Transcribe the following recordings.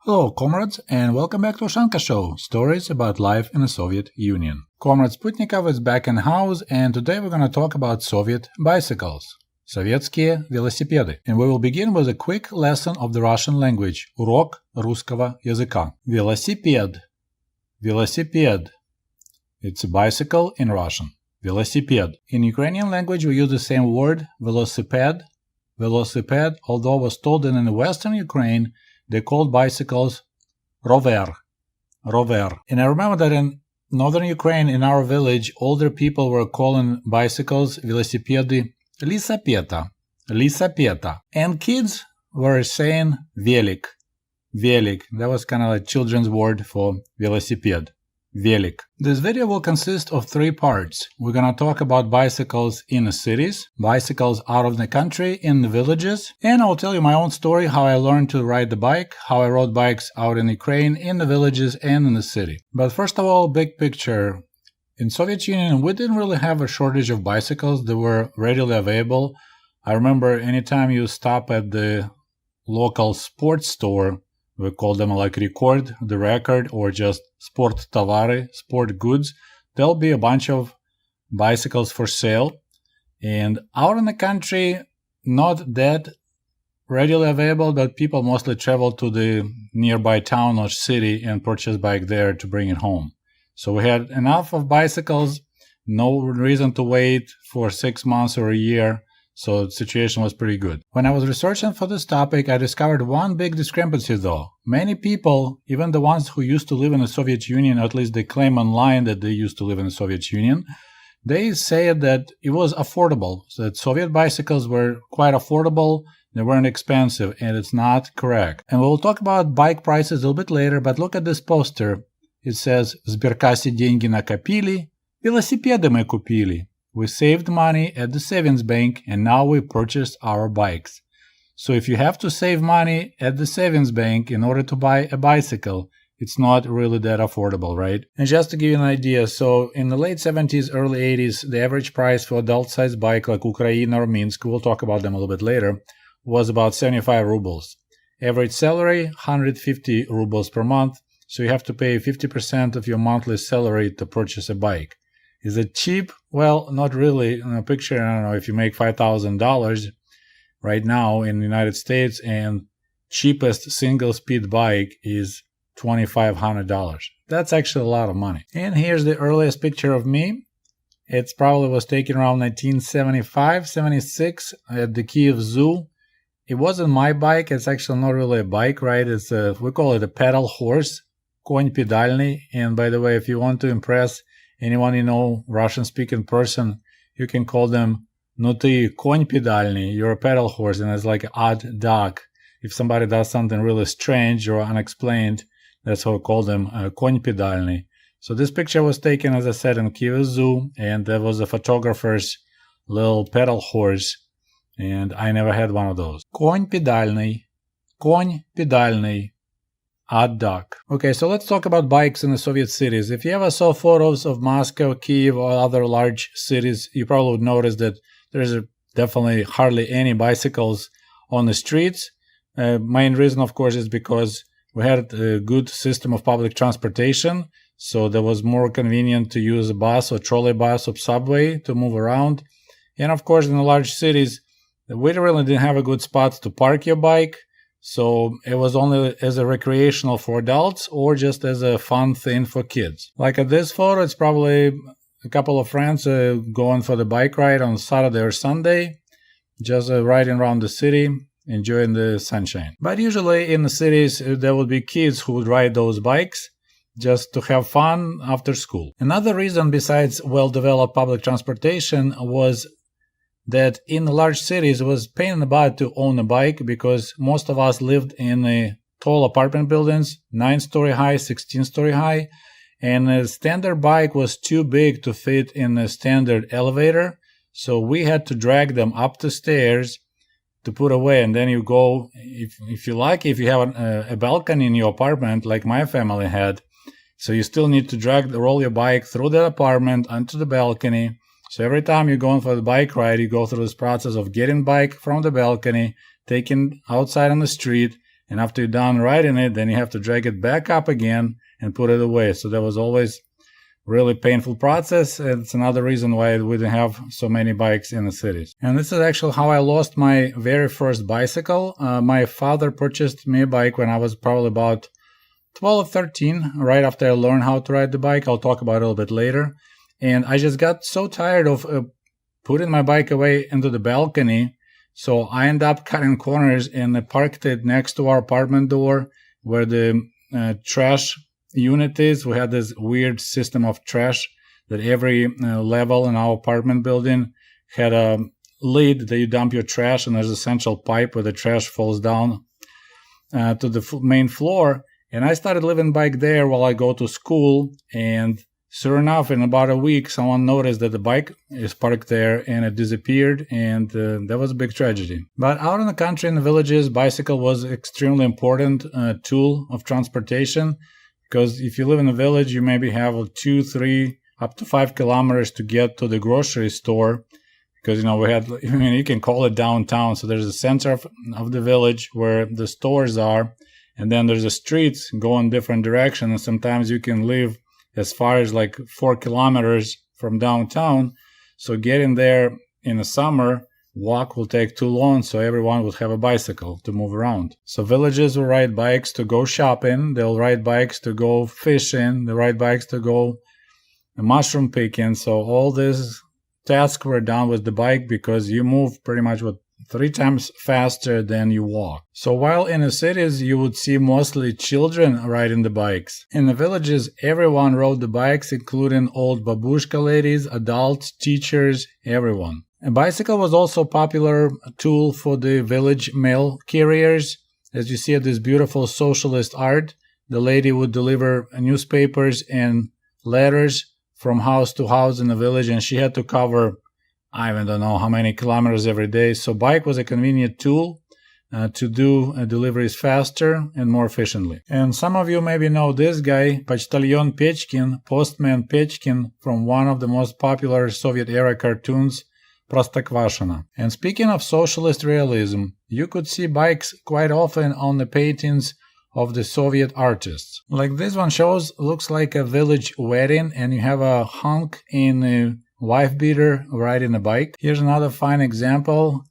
Hello, comrades, and welcome back to Ushanka Show, stories about life in the Soviet Union. Comrade Sputnikov is back in house, and today we're going to talk about Soviet bicycles. Советские велосипеды. And we will begin with a quick lesson of the Russian language. Урок русского языка. Велосипед. Велосипед. It's a bicycle in Russian. Велосипед. In Ukrainian language, we use the same word, velosiped. Velosiped, although was told that in the Western Ukraine, they called bicycles rover. Rover. And I remember that in northern Ukraine, in our village, older people were calling bicycles velosipedy lisapeta. Lisapeta. And kids were saying velik. Velik. That was kind of like children's word for velosiped. Velik. This video will consist of 3 parts. We're going to talk about bicycles in the cities, bicycles out of the country, in the villages, and I'll tell you my own story, how I learned to ride the bike, how I rode bikes out in Ukraine, in the villages, and in the city. But first of all, big picture. In Soviet Union, we didn't really have a shortage of bicycles. They were readily available. I remember anytime you stop at the local sports store, we call them like Record, the record, or just Sport Tavary, sport goods. There'll be a bunch of bicycles for sale. And out in the country, not that readily available, but people mostly travel to the nearby town or city and purchase bike there to bring it home. So we had enough of bicycles, no reason to wait for 6 months or a year. So the situation was pretty good. When I was researching for this topic, I discovered one big discrepancy though. Many people, even the ones who used to live in the Soviet Union, or at least they claim online that they used to live in the Soviet Union, they say that it was affordable, so that Soviet bicycles were quite affordable, they weren't expensive, and it's not correct. And we'll talk about bike prices a little bit later, but look at this poster. It says, в сберкассе деньги накопили, велосипеды мы купили. We saved money at the savings bank and now we purchased our bikes. So if you have to save money at the savings bank in order to buy a bicycle, it's not really that affordable, right? And just to give you an idea, so in the late 70s, early 80s, the average price for adult-sized bike like Ukraine or Minsk, we'll talk about them a little bit later, was about 75 rubles. Average salary, 150 rubles per month. So you have to pay 50% of your monthly salary to purchase a bike. Is it cheap? Well, not really. In a picture, I don't know, if you make $5,000 right now in the United States and cheapest single-speed bike is $2,500. That's actually a lot of money. And here's the earliest picture of me. It probably was taken around 1975, 76 at the Kiev Zoo. It wasn't my bike. It's actually not really a bike, right? It's we call it a pedal horse, конь педальный. And by the way, if you want to impress anyone you know, Russian-speaking person, you can call them "Ну ты конь педальный," you're a pedal horse, and it's like an odd dog. If somebody does something really strange or unexplained, that's how we call them, конь педальный. So this picture was taken, as I said, in Kiev Zoo, and there was a photographer's little pedal horse, and I never had one of those. Конь педальный, конь педальный. Odd dog. Okay, so let's talk about bikes in the Soviet cities. If you ever saw photos of Moscow, Kiev, or other large cities, you probably would notice that there's definitely hardly any bicycles on the streets. Main reason, of course, is because we had a good system of public transportation, so there was more convenient to use a bus or trolley bus or subway to move around. And of course, in the large cities, we really didn't have a good spot to park your bike. So it was only as a recreational for adults or just as a fun thing for kids. Like at this photo, it's probably a couple of friends going for the bike ride on Saturday or Sunday, just riding around the city, enjoying the sunshine. But usually in the cities, there would be kids who would ride those bikes just to have fun after school. Another reason besides well-developed public transportation was that in the large cities it was pain in the butt to own a bike because most of us lived in tall apartment buildings, 9-story high, 16-story high, and a standard bike was too big to fit in a standard elevator, so we had to drag them up the stairs to put away, and then you go, if you like, if you have a balcony in your apartment like my family had, so you still need to roll your bike through the apartment onto the balcony. So every time you're going for the bike ride, you go through this process of getting bike from the balcony, taking outside on the street, and after you're done riding it, then you have to drag it back up again and put it away. So that was always really painful process. It's another reason why we didn't have so many bikes in the cities. And this is actually how I lost my very first bicycle. My father purchased me a bike when I was probably about 12 or 13, right after I learned how to ride the bike. I'll talk about it a little bit later. And I just got so tired of putting my bike away into the balcony. So I ended up cutting corners and I parked it next to our apartment door where the trash unit is. We had this weird system of trash that every level in our apartment building had a lid that you dump your trash, and there's a central pipe where the trash falls down to the main floor. And I started leaving bike there while I go to school, and sure enough, in about a week, someone noticed that the bike is parked there and it disappeared, and that was a big tragedy. But out in the country, in the villages, bicycle was an extremely important tool of transportation, because if you live in a village, you maybe have 2, 3, up to 5 kilometers to get to the grocery store, because, you can call it downtown. So there's a center of the village where the stores are, and then there's the streets go in different directions, and sometimes you can live as far as like 4 kilometers from downtown. So getting there in the summer, walk will take too long, so everyone will have a bicycle to move around. So villages will ride bikes to go shopping, they'll ride bikes to go fishing, they'll ride bikes to go mushroom picking. So all these tasks were done with the bike, because you move pretty much 3 times faster than you walk. So while in the cities you would see mostly children riding the bikes, in the villages everyone rode the bikes, including old babushka ladies, adults, teachers, everyone. A bicycle was also a popular tool for the village mail carriers. As you see this beautiful socialist art, the lady would deliver newspapers and letters from house to house in the village, and she had to cover, I don't know how many kilometers every day. So bike was a convenient tool to do deliveries faster and more efficiently. And some of you maybe know this guy, Почтальон Pechkin, Postman Pechkin, from one of the most popular Soviet-era cartoons, Простоквашино. And speaking of socialist realism, you could see bikes quite often on the paintings of the Soviet artists. Like this one looks like a village wedding, and you have a hunk in a wife beater riding a bike. Here's another fine example.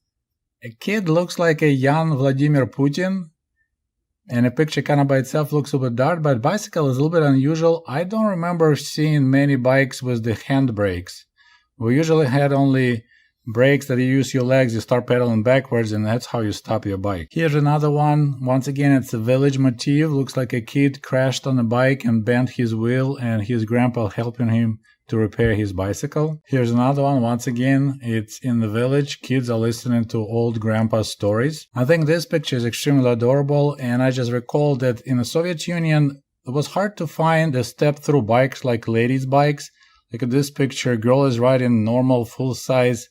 A kid looks like a young Vladimir Putin, and a picture kind of by itself looks a bit dark, but bicycle is a little bit unusual. I don't remember seeing many bikes with the hand brakes. We usually had only brakes that you use your legs, you start pedaling backwards, and that's how you stop your bike. Here's another one. Once again, it's a village motif. Looks like a kid crashed on a bike and bent his wheel, and his grandpa helping him to repair his bicycle. Here's another one. Once again, it's in the village. Kids are listening to old grandpa's stories. I think this picture is extremely adorable, and I just recall that in the Soviet Union, it was hard to find a step-through bikes like ladies' bikes. Look at this picture. A girl is riding normal full-size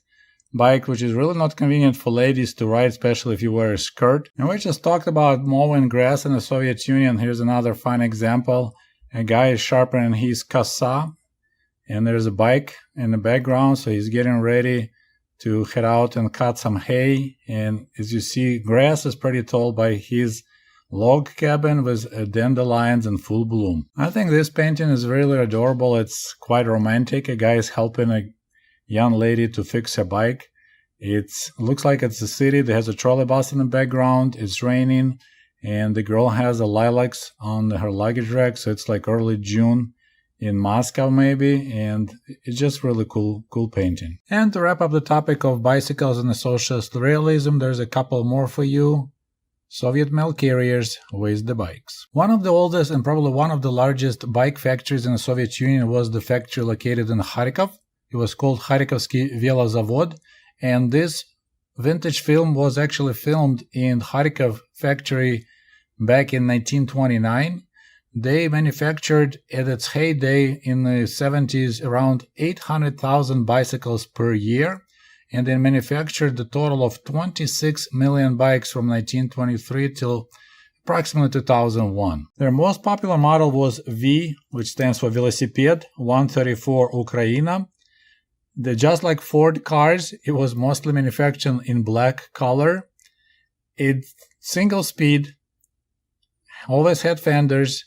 bike, which is really not convenient for ladies to ride, especially if you wear a skirt. And we just talked about mowing grass in the Soviet Union. Here's another fine example. A guy is sharpening his kosa, and there's a bike in the background, so he's getting ready to head out and cut some hay. And as you see, grass is pretty tall by his log cabin with dandelions in full bloom. I think this painting is really adorable. It's quite romantic. A guy is helping a young lady to fix her bike. It looks like it's a city that has a trolley bus in the background. It's raining, and the girl has a lilacs on her luggage rack, so it's like early June in Moscow maybe, and it's just really cool painting. And to wrap up the topic of bicycles and the socialist realism, there's a couple more for you. Soviet mail carriers with the bikes. One of the oldest and probably one of the largest bike factories in the Soviet Union was the factory located in Kharkov. It was called Kharkovsky Velozavod, and this vintage film was actually filmed in Kharkov factory back in 1929. They manufactured at its heyday in the 70s around 800,000 bicycles per year, and they manufactured a total of 26 million bikes from 1923 till approximately 2001. Their most popular model was V, which stands for Velosiped 134 Ukraina. Just like Ford cars, it was mostly manufactured in black color. It's single speed, always had fenders,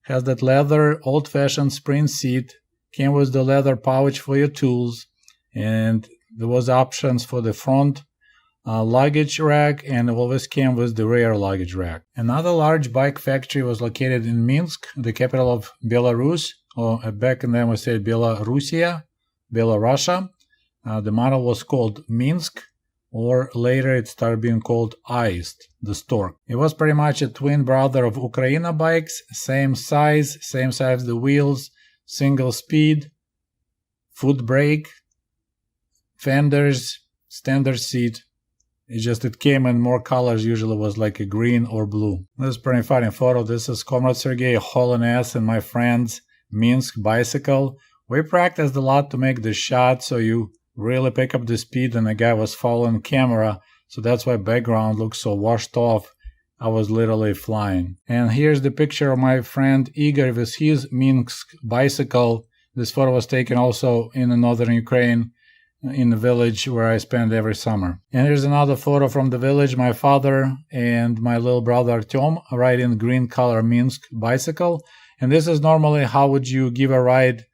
has that leather old-fashioned spring seat, came with the leather pouch for your tools, and there was options for the front luggage rack, and it always came with the rear luggage rack. Another large bike factory was located in Minsk, the capital of Belarus, or back then we said Belarusia, Belarussia. The model was called Minsk, or later it started being called Aist, the stork. It was pretty much a twin brother of Ukraina bikes, same size the wheels, single speed, foot brake, fenders, standard seat. It came in more colors, usually was like a green or blue. This is a pretty funny photo. This is Comrade Sergey hauling ass and my friend's Minsk bicycle. We practiced a lot to make this shot so you really pick up the speed, and the guy was following camera, so that's why background looks so washed off. I was literally flying. And here's the picture of my friend Igor with his Minsk bicycle. This photo was taken also in northern Ukraine, in the village where I spend every summer. And here's another photo from the village. My father and my little brother Artyom riding green color Minsk bicycle. And this is normally how would you give a ride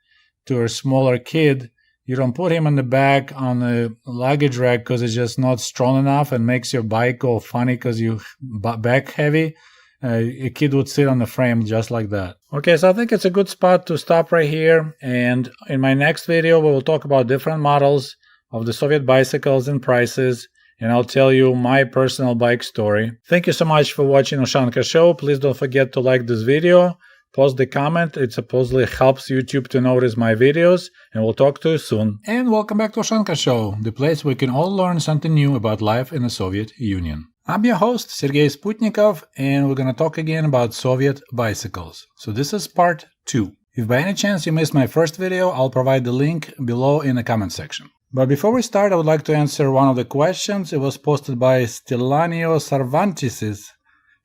to a smaller kid. You don't put him in the back on the luggage rack because it's just not strong enough and makes your bike go funny because you back heavy. A kid would sit on the frame just like that. Okay, so I think it's a good spot to stop right here. And in my next video, we will talk about different models of the Soviet bicycles and prices. And I'll tell you my personal bike story. Thank you so much for watching Ushanka Show. Please don't forget to like this video. Post the comment. It supposedly helps YouTube to notice my videos. And we'll talk to you soon. And welcome back to Ushanka Show, the place where we can all learn something new about life in the Soviet Union. I'm your host, Sergey Sputnikov, and we're going to talk again about Soviet bicycles. So this is part 2. If by any chance you missed my first video, I'll provide the link below in the comment section. But before we start, I would like to answer one of the questions. It was posted by Stellanio Cervantes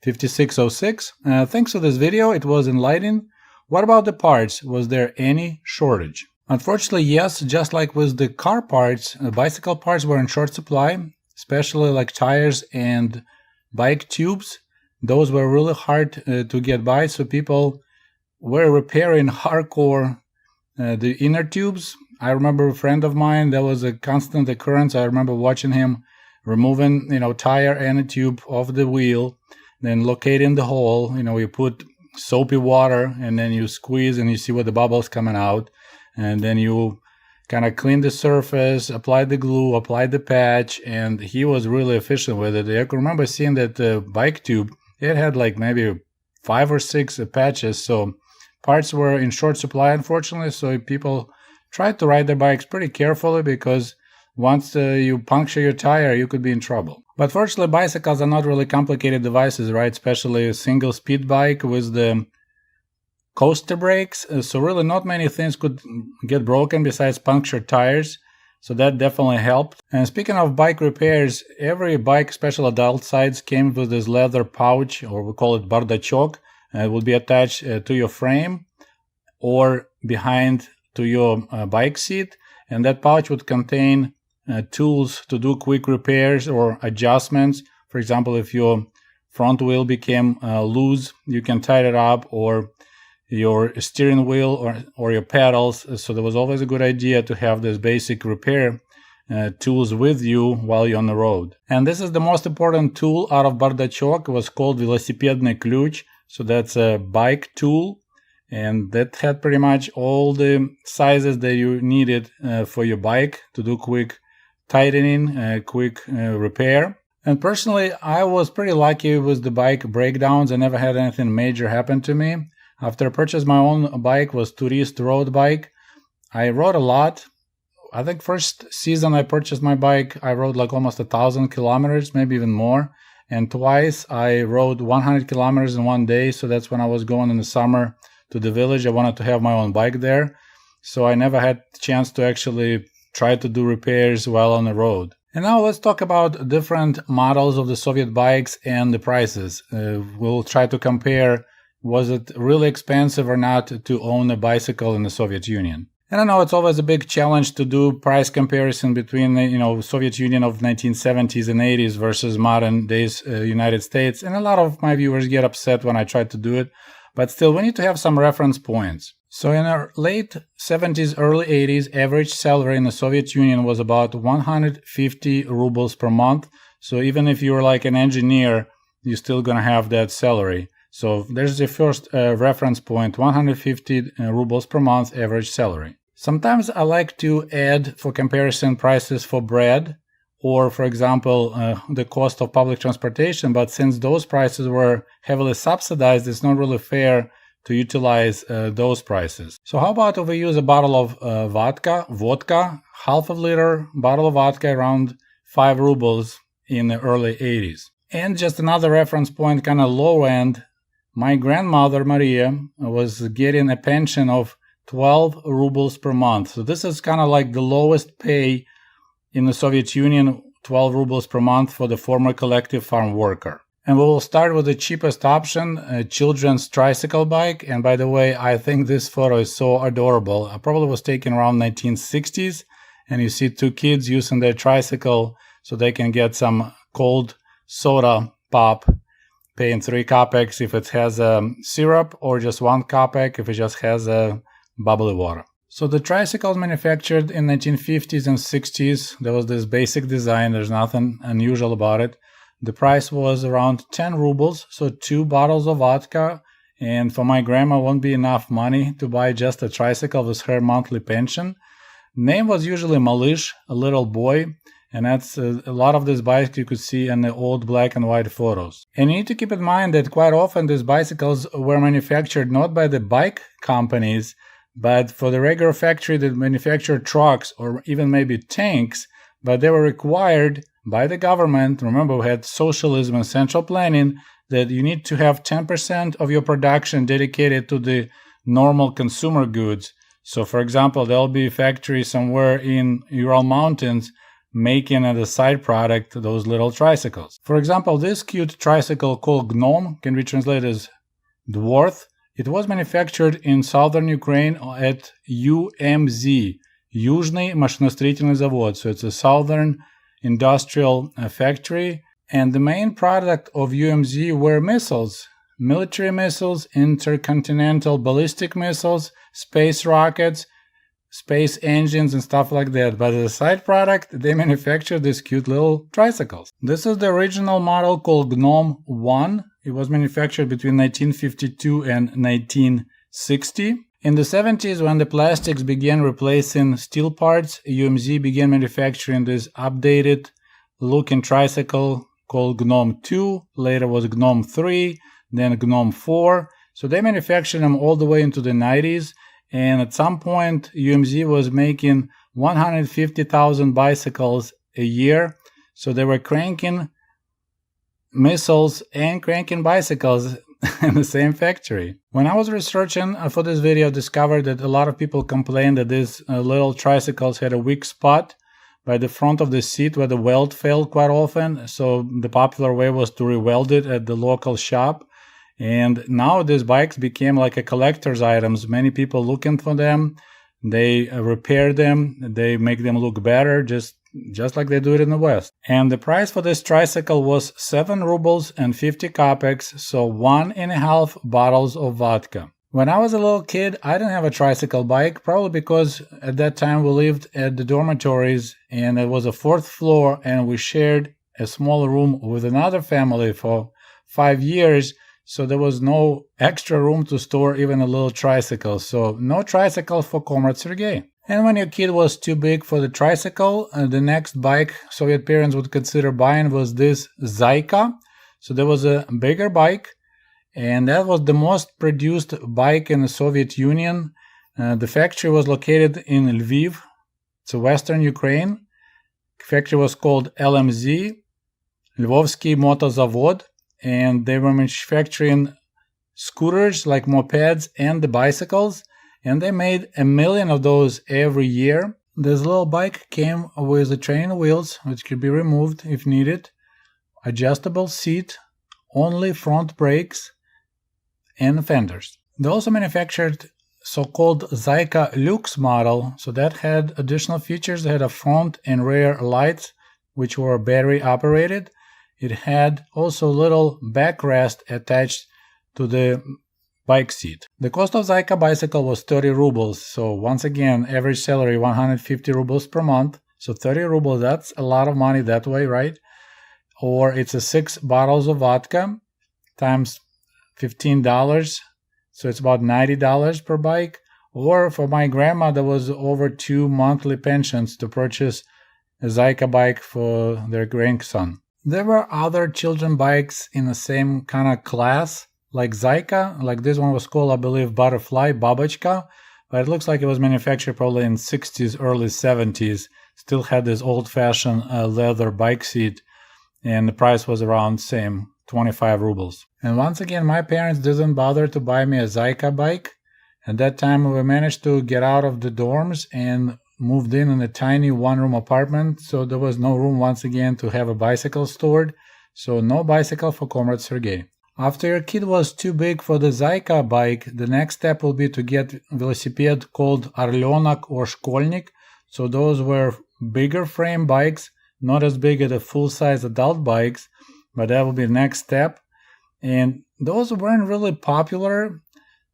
5606. Thanks for this video, it was enlightening. What about the parts? Was there any shortage? Unfortunately, yes, just like with the car parts, bicycle parts were in short supply. Especially like tires and bike tubes. Those were really hard to get by, so people were repairing hardcore the inner tubes. I remember a friend of mine, that was a constant occurrence. I remember watching him removing, tire and a tube off the wheel, then locating the hole. You put soapy water and then you squeeze and you see what the bubbles coming out, and then you kind of clean the surface, apply the glue, apply the patch, and he was really efficient with it. I can remember seeing that bike tube, it had like maybe 5 or 6 patches, so parts were in short supply, unfortunately, so people tried to ride their bikes pretty carefully because once you puncture your tire, you could be in trouble. But fortunately, bicycles are not really complicated devices, right? Especially a single speed bike with the coaster brakes, so really not many things could get broken besides punctured tires, so that definitely helped. And speaking of bike repairs, every bike, especially adult sides, came with this leather pouch, or we call it bardachok. It would be attached to your frame or behind to your bike seat, and that pouch would contain tools to do quick repairs or adjustments. For example, if your front wheel became loose, you can tighten it up, or your steering wheel or your pedals. So there was always a good idea to have this basic repair tools with you while you're on the road. And this is the most important tool out of bardachok. It was called velosipedny ключ. So that's a bike tool, and that had pretty much all the sizes that you needed for your bike to do quick tightening, quick repair. And personally, I was pretty lucky with the bike breakdowns. I never had anything major happen to me. After I purchased my own bike, was tourist road bike. I rode a lot. I think first season I purchased my bike, I rode like almost 1,000 kilometers, maybe even more. And twice I rode 100 kilometers in one day. So that's when I was going in the summer to the village. I wanted to have my own bike there. So I never had the chance to actually try to do repairs while on the road. And now let's talk about different models of the Soviet bikes and the prices. We'll try to compare, was it really expensive or not to own a bicycle in the Soviet Union. And I know it's always a big challenge to do price comparison between, Soviet Union of 1970s and 80s versus modern days United States. And a lot of my viewers get upset when I try to do it. But still, we need to have some reference points. So in our late 70s, early 80s, average salary in the Soviet Union was about 150 rubles per month. So even if you were like an engineer, you're still going to have that salary. So there's the first reference point, 150 rubles per month average salary. Sometimes I like to add for comparison prices for bread or, for example, the cost of public transportation. But since those prices were heavily subsidized, it's not really fair to utilize those prices. So how about if we use a bottle of vodka, half a liter bottle of vodka, around 5 rubles in the early 80s. And just another reference point, kind of low end, my grandmother, Maria, was getting a pension of 12 rubles per month. So this is kind of like the lowest pay in the Soviet Union, 12 rubles per month for the former collective farm worker. And we will start with the cheapest option, a children's tricycle bike. And by the way, I think this photo is so adorable. It probably was taken around 1960s. And you see 2 kids using their tricycle so they can get some cold soda pop, paying 3 kopecks if it has syrup, or just 1 kopek if it just has bubbly water. So the tricycles manufactured in 1950s and 60s, there was this basic design. There's nothing unusual about it. The price was around 10 rubles, so 2 bottles of vodka. And for my grandma, won't be enough money to buy just a tricycle with her monthly pension. Name was usually Malish, a little boy. And that's a lot of these bikes you could see in the old black and white photos. And you need to keep in mind that quite often these bicycles were manufactured not by the bike companies, but for the regular factory that manufactured trucks or even maybe tanks, but they were required by the government. Remember, we had socialism and central planning, that you need to have 10% of your production dedicated to the normal consumer goods. So for example, there'll be a factory somewhere in Ural Mountains making as a side product those little tricycles. For example, this cute tricycle called Gnome can be translated as dwarf. It was manufactured in southern Ukraine at UMZ, Yuzhny Машиностроительный Завод. So it's a southern industrial factory. And the main product of UMZ were missiles, military missiles, intercontinental ballistic missiles, space rockets, space engines and stuff like that. But as a side product, they manufactured these cute little tricycles. This is the original model called Gnome 1. It was manufactured between 1952 and 1960. In the 70s, when the plastics began replacing steel parts, UMZ began manufacturing this updated looking tricycle called Gnome 2. Later was Gnome 3, then Gnome 4. So they manufactured them all the way into the 90s. And at some point, UMZ was making 150,000 bicycles a year. So they were cranking missiles and cranking bicycles in the same factory. When I was researching for this video, I discovered that a lot of people complained that these little tricycles had a weak spot by the front of the seat where the weld failed quite often. So the popular way was to re-weld it at the local shop. And now these bikes became like a collector's items. Many people looking for them. They repair them. They make them look better, just like they do it in the West. And the price for this tricycle was 7 rubles and 50 kopecks, so 1.5 bottles of vodka. When I was a little kid, I didn't have a tricycle bike, probably because at that time we lived at the dormitories and it was a 4th floor and we shared a small room with another family for 5 years. So there was no extra room to store even a little tricycle. So no tricycle for Comrade Sergei. And when your kid was too big for the tricycle, the next bike Soviet parents would consider buying was this Zaika. So there was a bigger bike, and that was the most produced bike in the Soviet Union. The factory was located in Lviv, so western Ukraine. The factory was called LMZ, Lvovsky Motozavod, and they were manufacturing scooters like mopeds and the bicycles. And they made 1 million of those every year. This little bike came with the training wheels, which could be removed if needed, adjustable seat, only front brakes, and fenders. They also manufactured so-called Zayka Lux model. So that had additional features. It had a front and rear lights, which were battery operated. It had also a little backrest attached to the bike seat. The cost of Zayka bicycle was 30 rubles. So once again, average salary 150 rubles per month. So 30 rubles, that's a lot of money that way, right? Or it's a 6 bottles of vodka times $15. So it's about $90 per bike. Or for my grandma, there was over 2 monthly pensions to purchase a Zayka bike for their grandson. There were other children bikes in the same kind of class, like Zayka. Like this one was called, I believe, Butterfly, Babochka. But it looks like it was manufactured probably in 60s, early 70s. Still had this old-fashioned leather bike seat. And the price was around same, 25 rubles. And once again, my parents didn't bother to buy me a Zayka bike. At that time, we managed to get out of the dorms and moved in a tiny one-room apartment. So there was no room once again to have a bicycle stored. So no bicycle for Comrade Sergey. After your kid was too big for the Zayka bike, the next step will be to get velocipede called Orleanak or Shkolnik. So those were bigger frame bikes, not as big as the full-size adult bikes, but that will be the next step. And those weren't really popular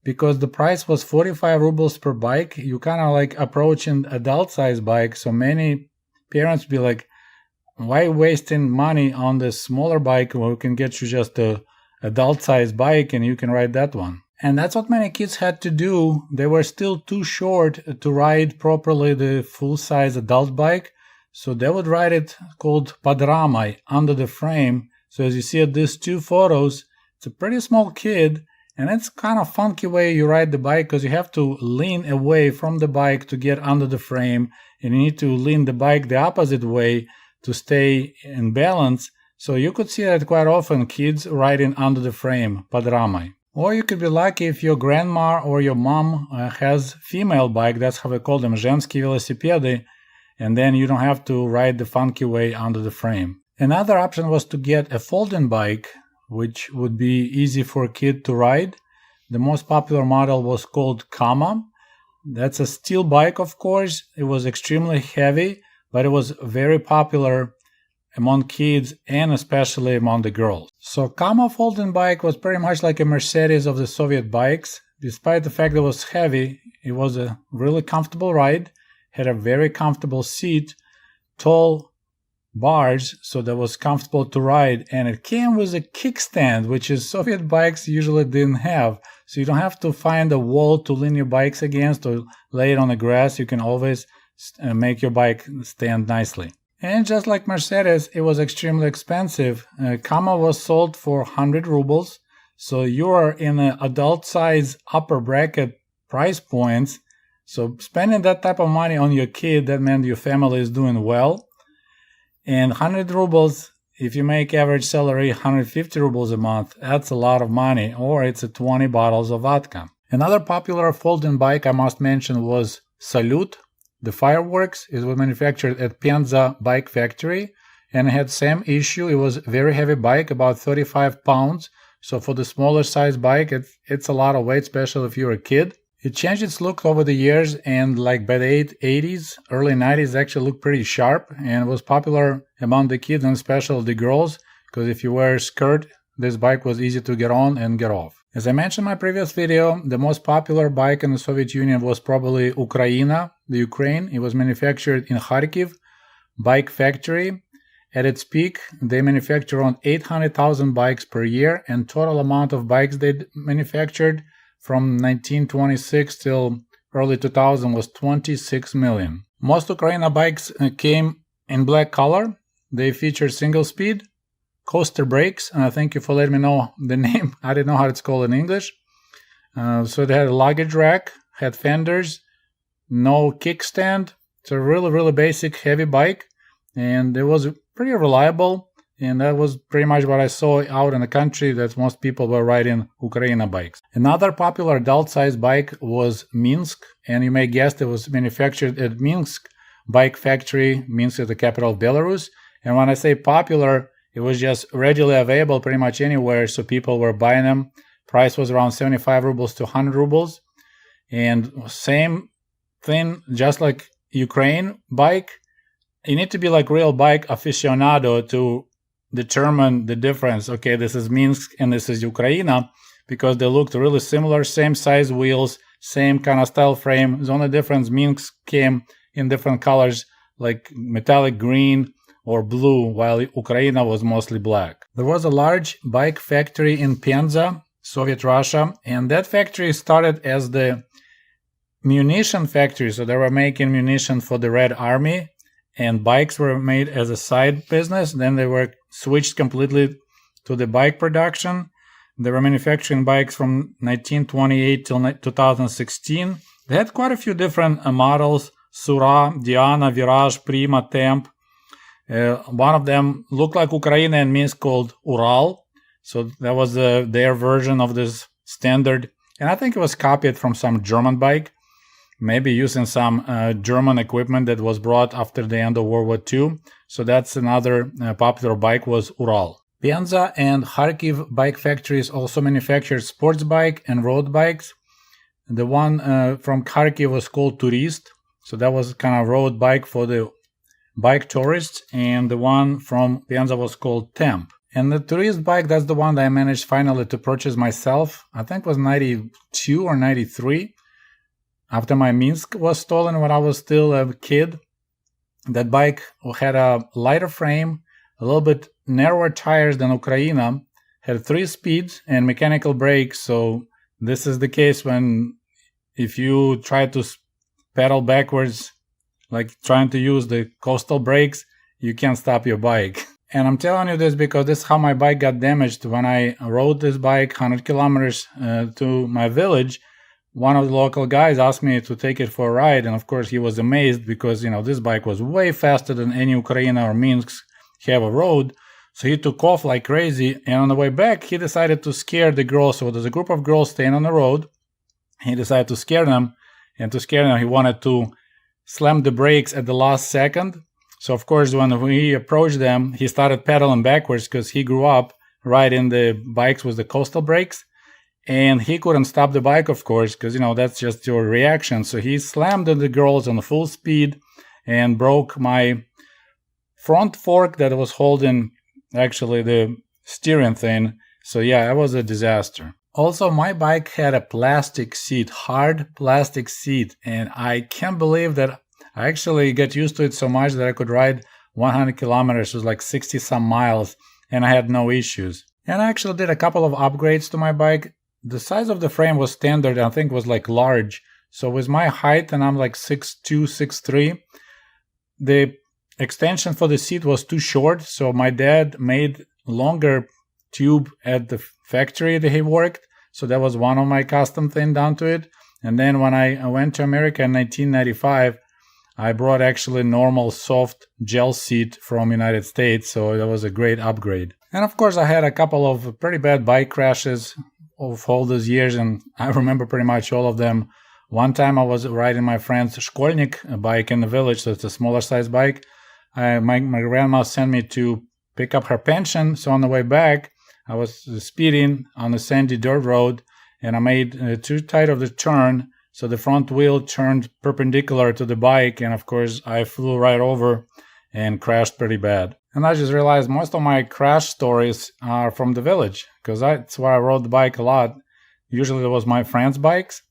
because the price was 45 rubles per bike. You kind of like approaching adult-size bike, so many parents be like, why wasting money on this smaller bike when we can get you just a adult-size bike and you can ride that one? And that's what many kids had to do. They were still too short to ride properly the full-size adult bike. So they would ride it called padramai, under the frame. So as you see at these two photos, it's a pretty small kid. And it's kind of funky way you ride the bike because you have to lean away from the bike to get under the frame. And you need to lean the bike the opposite way to stay in balance. So you could see that quite often, kids riding under the frame, padramai. Or you could be lucky if your grandma or your mom has female bike, that's how we call them, женские велосипеды, and then you don't have to ride the funky way under the frame. Another option was to get a folding bike, which would be easy for a kid to ride. The most popular model was called Kama. That's a steel bike, of course. It was extremely heavy, but it was very popular among kids and especially among the girls. So Kama folding bike was pretty much like a Mercedes of the Soviet bikes. Despite the fact that it was heavy, it was a really comfortable ride, had a very comfortable seat, tall bars, so that was comfortable to ride, and it came with a kickstand, which is Soviet bikes usually didn't have. So you don't have to find a wall to lean your bikes against or lay it on the grass. You can always make your bike stand nicely. And just like Mercedes, it was extremely expensive. Kama was sold for 100 rubles. So you are in an adult size upper bracket price points. So spending that type of money on your kid, that meant your family is doing well. And 100 rubles, if you make average salary 150 rubles a month, that's a lot of money. Or it's 20 bottles of vodka. Another popular folding bike I must mention was Salute. The fireworks. It was manufactured at Penza Bike Factory and it had same issue. It was a very heavy bike, about 35 pounds. So for the smaller size bike, it's a lot of weight, especially if you're a kid. It changed its look over the years and like by the 80s, early 90s, actually looked pretty sharp and was popular among the kids and especially the girls because if you wear a skirt, this bike was easy to get on and get off. As I mentioned in my previous video, the most popular bike in the Soviet Union was probably Ukraina, the Ukraine. It was manufactured in Kharkiv Bike Factory. At its peak, they manufactured around 800,000 bikes per year, and total amount of bikes they manufactured from 1926 till early 2000 was 26 million. Most Ukraina bikes came in black color. They featured single speed, coaster brakes, and thank you for letting me know the name. I didn't know how it's called in English. So they had a luggage rack, had fenders, no kickstand. It's a really, really basic heavy bike, and it was pretty reliable, and that was pretty much what I saw out in the country, that most people were riding Ukraina bikes. Another popular adult-sized bike was Minsk, and you may guess it was manufactured at Minsk Bike Factory. Minsk is the capital of Belarus, and when I say popular, it was just readily available pretty much anywhere, so people were buying them. Price was around 75 rubles to 100 rubles. And same thing, just like Ukraine bike, you need to be like real bike aficionado to determine the difference. Okay, this is Minsk and this is Ukraina, because they looked really similar, same size wheels, same kind of style frame. The only difference, Minsk came in different colors like metallic green or blue, while Ukraine was mostly black. There was a large bike factory in Penza, Soviet Russia, and that factory started as the munition factory. So they were making munition for the Red Army, and bikes were made as a side business. Then they were switched completely to the bike production. They were manufacturing bikes from 1928 till 2016. They had quite a few different models: Sura, Diana, Virage, Prima, Temp. One of them looked like Ukraine and Minsk, called Ural. So that was their version of this standard. And I think it was copied from some German bike, maybe using some German equipment that was brought after the end of World War II. So that's another popular bike, was Ural. Penza and Kharkiv bike factories also manufactured sports bike and road bikes. The one from Kharkiv was called Turist. So that was kind of road bike for the bike tourists. And the one from Penza was called Temp. And the Turist bike, that's the one that I managed finally to purchase myself. I think it was 92 or 93. After my Minsk was stolen when I was still a kid. That bike had a lighter frame, a little bit narrower tires than Ukraina, had 3 speeds and mechanical brakes. So this is the case when if you try to pedal backwards, like trying to use the coastal brakes, you can't stop your bike. And I'm telling you this because this is how my bike got damaged. When I rode this bike 100 kilometers to my village, one of the local guys asked me to take it for a ride. And of course he was amazed because, this bike was way faster than any Ukraine or Minsk have a road. So he took off like crazy, and on the way back, he decided to scare the girls. So there's a group of girls staying on the road. He decided to scare them, and to scare them, he wanted to slam the brakes at the last second. So of course, when he approached them, he started pedaling backwards because he grew up riding the bikes with the coastal brakes, and he couldn't stop the bike, of course, because that's just your reaction. So he slammed at the girls on full speed and broke my front fork that was holding actually the steering thing. So yeah, it was a disaster. Also, my bike had a plastic seat, hard plastic seat, and I can't believe that I actually got used to it so much that I could ride 100 kilometers, it was like 60 some miles, and I had no issues. And I actually did a couple of upgrades to my bike. The size of the frame was standard, I think was like large. So with my height, and I'm like 6'2", 6'3", the extension for the seat was too short, so my dad made longer tube at the factory that he worked. So that was one of my custom thing done to it. And then when I went to America in 1995, I brought actually normal soft gel seat from United States. So that was a great upgrade. And of course, I had a couple of pretty bad bike crashes of all those years, and I remember pretty much all of them. One time I was riding my friend's Shkolnik bike in the village, so it's a smaller size bike. My grandma sent me to pick up her pension, so on the way back, I was speeding on a sandy dirt road, and I made too tight of the turn, so the front wheel turned perpendicular to the bike, and of course I flew right over and crashed pretty bad. And I just realized most of my crash stories are from the village, because that's where I rode the bike a lot. Usually it was my friend's bikes.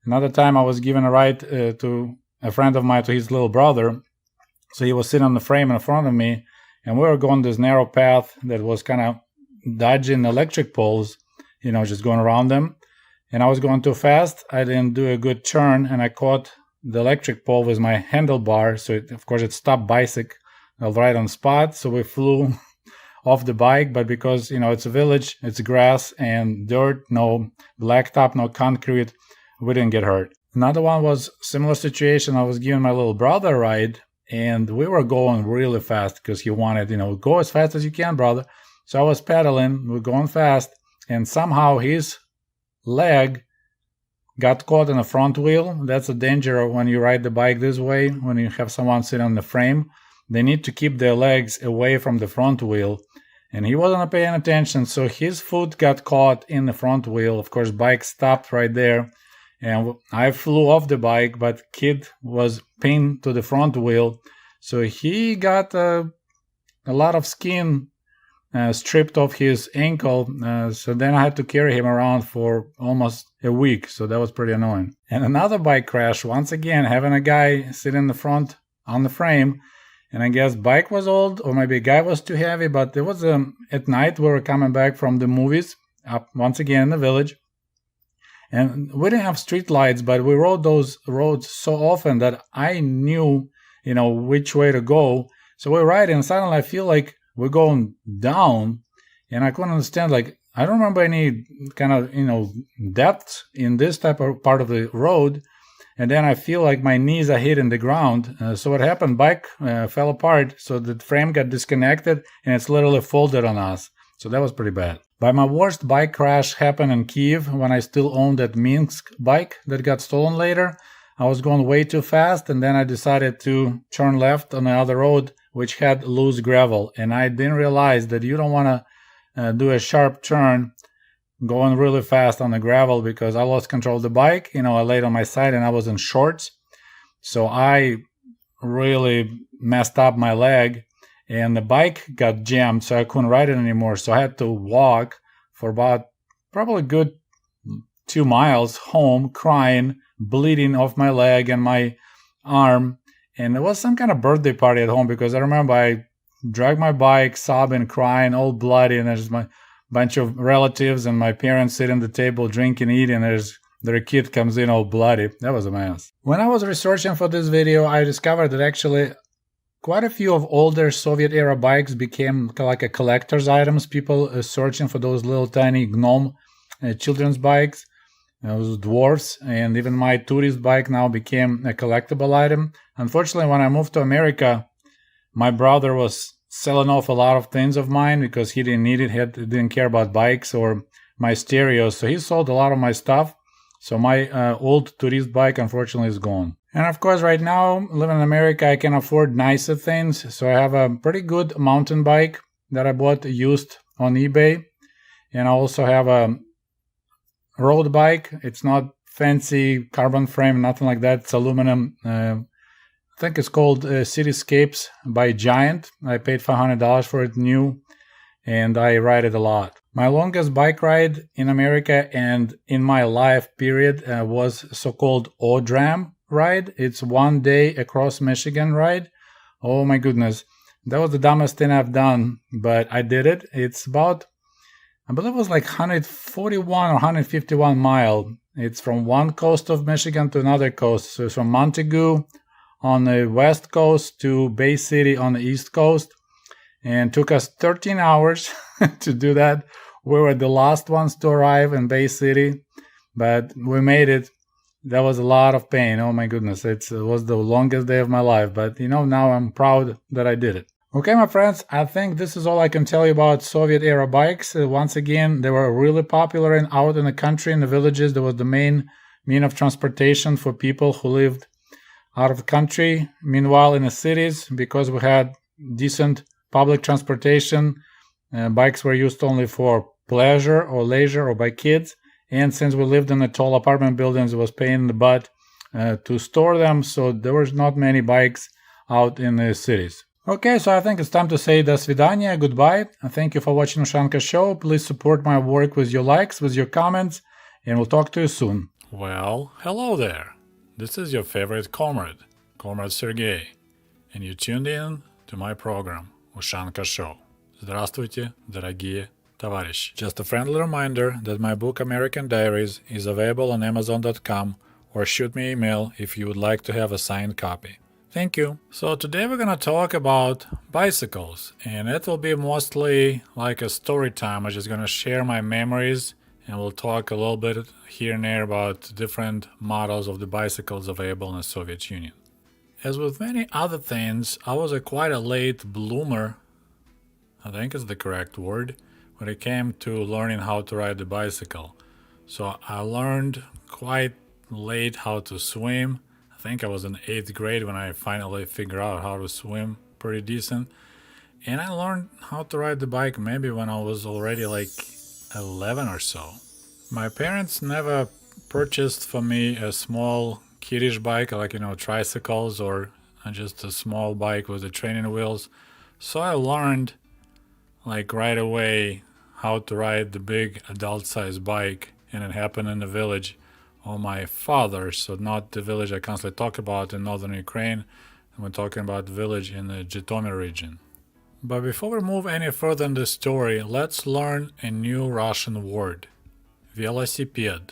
Another time I was given a ride to a friend of mine, to his little brother. So he was sitting on the frame in front of me, and we were going this narrow path that was kind of dodging electric poles, just going around them. And I was going too fast. I didn't do a good turn, and I caught the electric pole with my handlebar. So of course it stopped bicycle right on spot. So we flew off the bike, but because, it's a village, it's grass and dirt, no blacktop, no concrete, we didn't get hurt. Another one was similar situation. I was giving my little brother a ride, and we were going really fast because he wanted, go as fast as you can, brother. So I was pedaling, we're going fast, and somehow his leg got caught in the front wheel. That's a danger when you ride the bike this way, when you have someone sitting on the frame. They need to keep their legs away from the front wheel. And he wasn't paying attention, so his foot got caught in the front wheel. Of course, bike stopped right there, and I flew off the bike, but kid was pinned to the front wheel, so he got a lot of skin stripped off his ankle. So then I had to carry him around for almost a week. So that was pretty annoying. And another bike crash, once again, having a guy sit in the front on the frame. And I guess bike was old, or maybe guy was too heavy. But it was at night. We were coming back from the movies up once again in the village. And we didn't have street lights, but we rode those roads so often that I knew, which way to go. So we're riding, and suddenly I feel like we're going down, and I couldn't understand, I don't remember any kind of, depth in this type of part of the road. And then I feel like my knees are hitting the ground. So what happened, bike fell apart, so the frame got disconnected, and it's literally folded on us. So that was pretty bad. But my worst bike crash happened in Kiev when I still owned that Minsk bike that got stolen later. I was going way too fast, and then I decided to turn left on the other road, which had loose gravel. And I didn't realize that you don't want to do a sharp turn going really fast on the gravel, because I lost control of the bike. I laid on my side and I was in shorts. So I really messed up my leg, and the bike got jammed, so I couldn't ride it anymore. So I had to walk for about probably a good 2 miles home, crying, bleeding off my leg and my arm. And it was some kind of birthday party at home, because I remember I dragged my bike, sobbing, crying, all bloody, and there's my bunch of relatives and my parents sitting at the table drinking, eating. Their kid comes in all bloody. That was a mess. When I was researching for this video, I discovered that actually quite a few of older Soviet-era bikes became like a collector's items. People searching for those little tiny gnome children's bikes, those dwarfs, and even my tourist bike now became a collectible item. Unfortunately, when I moved to America, my brother was selling off a lot of things of mine because he didn't need it. He didn't care about bikes or my stereo, so he sold a lot of my stuff. So my old tourist bike, unfortunately, is gone. And of course, right now, living in America, I can afford nicer things. So I have a pretty good mountain bike that I bought used on eBay. And I also have a road bike. It's not fancy carbon frame, nothing like that. It's aluminum. I think it's called Cityscapes by Giant. I paid $500 for it new, and I ride it a lot. My longest bike ride in America and in my life period was so-called ODRAM ride. It's 1 day across Michigan ride. Oh my goodness. That was the dumbest thing I've done, but I did it. It's about, I believe it was like 141 or 151 mile. It's from one coast of Michigan to another coast. So it's from Montague on the west coast to Bay City on the east coast. And took us 13 hours to do that. We were the last ones to arrive in Bay City, but we made it. That was a lot of pain. Oh my goodness. It was the longest day of my life. But now I'm proud that I did it. Okay, my friends, I think this is all I can tell you about Soviet-era bikes. Once again, they were really popular and out in the country, in the villages. There was the main mean of transportation for people who lived out of the country. Meanwhile, in the cities, because we had decent public transportation, bikes were used only for pleasure or leisure or by kids. And since we lived in the tall apartment buildings, it was pain in the butt to store them. So there was not many bikes out in the cities. Okay, so I think it's time to say do svidaniya, goodbye. And thank you for watching Ushanka Show. Please support my work with your likes, with your comments, and we'll talk to you soon. Well, hello there. This is your favorite comrade, Comrade Sergey, and you tuned in to my program, Ushanka Show. Здравствуйте, дорогие товарищи. Just a friendly reminder that my book American Diaries is available on Amazon.com, or shoot me an email if you would like to have a signed copy. Thank you. So today we're gonna talk about bicycles, and it will be mostly like a story time. I'm just gonna share my memories, and we'll talk a little bit here and there about different models of the bicycles available in the Soviet Union. As with many other things, I was quite a late bloomer, I think is the correct word, when it came to learning how to ride the bicycle. So I learned quite late how to swim. I think I was in 8th grade when I finally figured out how to swim pretty decent. And I learned how to ride the bike maybe when I was already like 11 or so. My parents never purchased for me a small kiddish bike, like, tricycles or just a small bike with the training wheels. So I learned like right away how to ride the big adult size bike, and it happened in the village of my father. So not the village I constantly talk about in northern Ukraine. We're talking about the village in the Zhytomyr region. But before we move any further in the story, let's learn a new Russian word. Velosiped.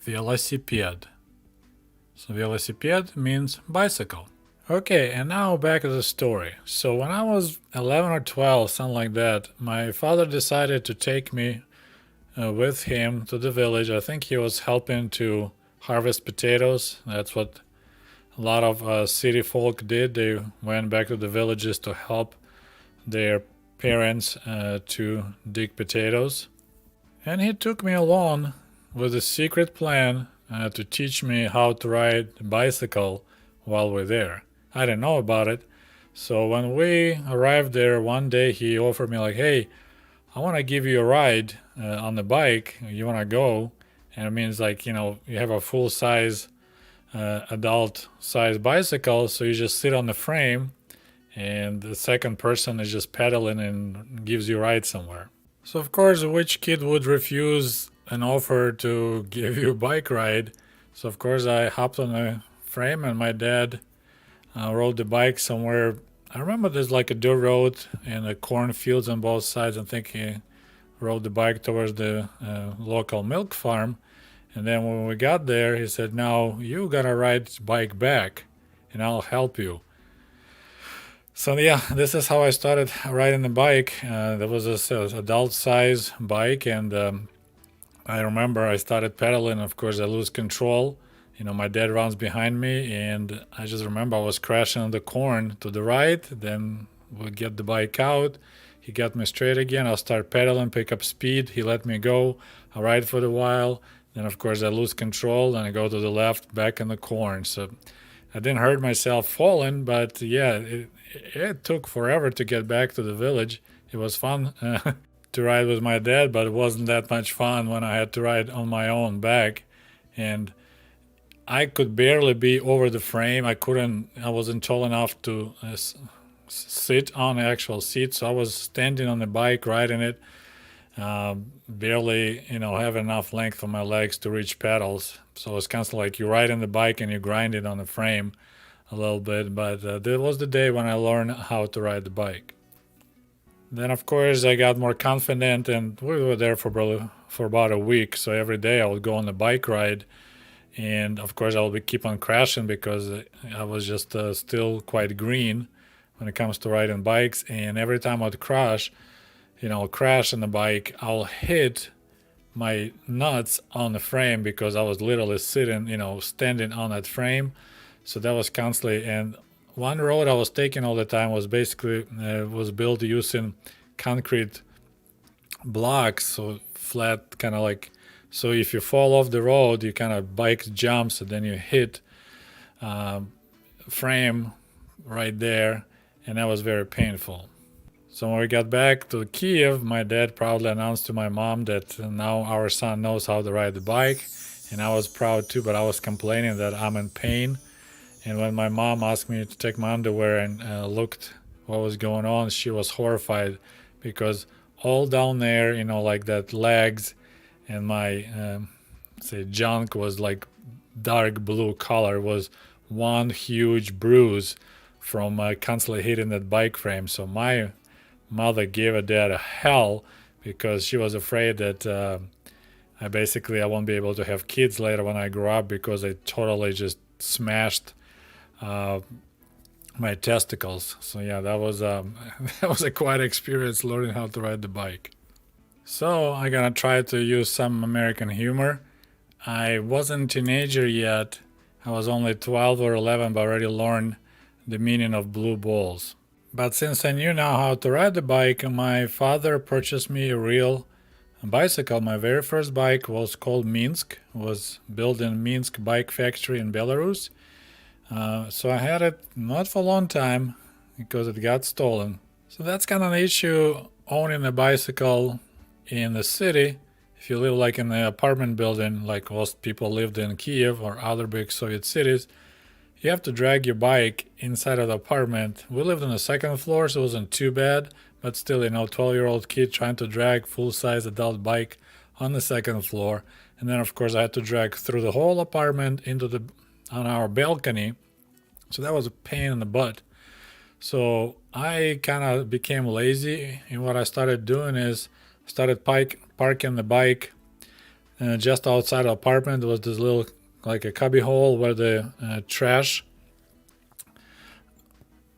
Velosiped. So velosiped means bicycle. Okay, and now back to the story. So when I was 11 or 12, something like that, my father decided to take me with him to the village. I think he was helping to harvest potatoes. That's what a lot of city folk did. They went back to the villages to help their parents to dig potatoes. And he took me along with a secret plan to teach me how to ride a bicycle while we're there. I didn't know about it. So when we arrived there one day, he offered me like, hey, I want to give you a ride on the bike. You want to go? And it means like, you have a full size adult size bicycle. So you just sit on the frame and the second person is just pedaling and gives you a ride somewhere. So of course, which kid would refuse an offer to give you a bike ride? So of course I hopped on the frame and my dad rode the bike somewhere. I remember there's like a dirt road and the cornfields on both sides. I think he rode the bike towards the local milk farm. And then when we got there, he said, now you gotta ride the bike back and I'll help you. So yeah, this is how I started riding the bike. There was this adult size bike, and I remember I started pedaling. Of course, I lose control. My dad runs behind me, and I just remember I was crashing on the corn to the right. Then we get the bike out. He got me straight again. I'll start pedaling, pick up speed. He let me go. I ride for a while. Then, of course, I lose control, and I go to the left, back in the corn. So I didn't hurt myself falling, but yeah, it took forever to get back to the village. It was fun to ride with my dad, but it wasn't that much fun when I had to ride on my own back. And I could barely be over the frame. I wasn't tall enough to sit on the actual seat, so I was standing on the bike, riding it, barely, have enough length for my legs to reach pedals. So it's kind of like you ride on the bike and you grind it on the frame a little bit, but that was the day when I learned how to ride the bike. Then, of course, I got more confident, and we were there for about a week. So every day I would go on the bike ride, and of course I would keep on crashing because I was just still quite green when it comes to riding bikes. And every time I'd crash on the bike, I'll hit my nuts on the frame because I was literally standing on that frame. So that was constantly, and one road I was taking all the time was basically was built using concrete blocks, so flat, kind of like, so if you fall off the road, you kind of bike jumps and then you hit frame right there, and that was very painful. So when we got back to Kiev, my dad proudly announced to my mom that now our son knows how to ride the bike, and I was proud too, but I was complaining that I'm in pain. And when my mom asked me to take my underwear and looked what was going on, she was horrified because all down there, like that legs and my junk was like dark blue color, was one huge bruise from constantly hitting that bike frame. So my mother gave her dad a hell because she was afraid that I won't be able to have kids later when I grow up because I totally just smashed my testicles. So yeah, that was that was a quite experience learning how to ride the bike. So I'm gonna try to use some American humor. I wasn't a teenager yet. I was only 12 or 11, but already learned the meaning of blue balls. But since I knew now how to ride the bike, my father purchased me a real bicycle. My very first bike was called Minsk. It was built in Minsk bike factory in Belarus. So I had it not for a long time because it got stolen. So that's kind of an issue owning a bicycle in the city if you live like in an apartment building, like most people lived in Kiev or other big Soviet cities, you have to drag your bike inside of the apartment. We lived on the second floor, so it wasn't too bad, but still, 12-year-old kid trying to drag full-size adult bike on the second floor. And then, of course, I had to drag through the whole apartment on our balcony. So that was a pain in the butt. So I kind of became lazy, and what I started doing is started parking the bike just outside the apartment. There was this little, like a cubby hole where the trash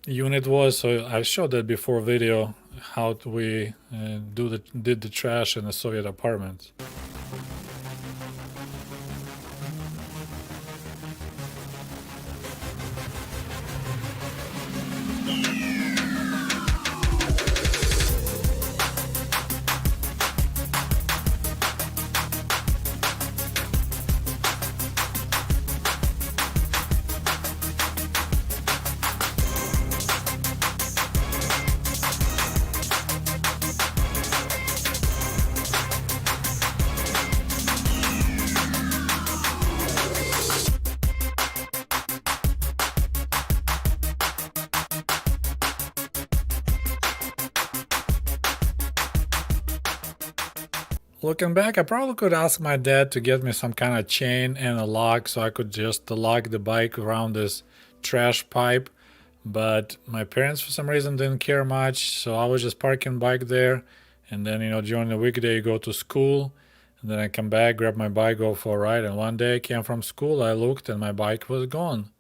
unit was. So I showed that before video how we did the trash in the Soviet apartments. Looking back, I probably could ask my dad to get me some kind of chain and a lock so I could just lock the bike around this trash pipe. But my parents, for some reason, didn't care much, so I was just parking bike there. And then, during the weekday, you go to school, and then I come back, grab my bike, go for a ride. And one day I came from school, I looked, and my bike was gone.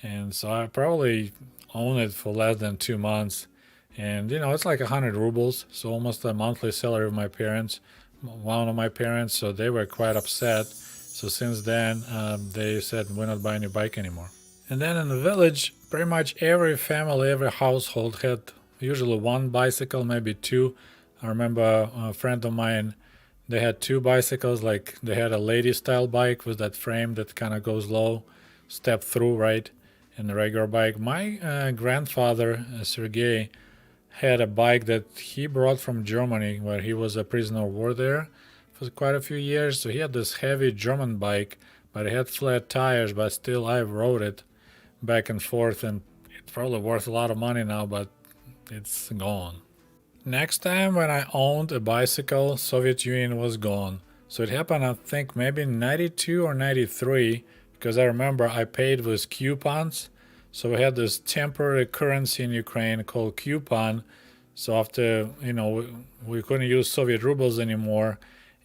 And so I probably owned it for less than 2 months. And, it's like 100 rubles, so almost a monthly salary of my parents. One of my parents, so they were quite upset. So since then, they said, we're not buying your bike anymore. And then in the village, pretty much every family, every household had usually one bicycle, maybe two. I remember a friend of mine, they had two bicycles, like they had a lady style bike with that frame that kind of goes low, step through, right? And the regular bike. My grandfather, Sergei, had a bike that he brought from Germany, where he was a prisoner of war there for quite a few years. So he had this heavy German bike, but it had flat tires, but still I rode it back and forth, and it's probably worth a lot of money now, but it's gone. Next time when I owned a bicycle, Soviet Union was gone. So it happened, I think, maybe in 92 or 93, because I remember I paid with coupons. So we had this temporary currency in Ukraine called coupon. So after, we couldn't use Soviet rubles anymore,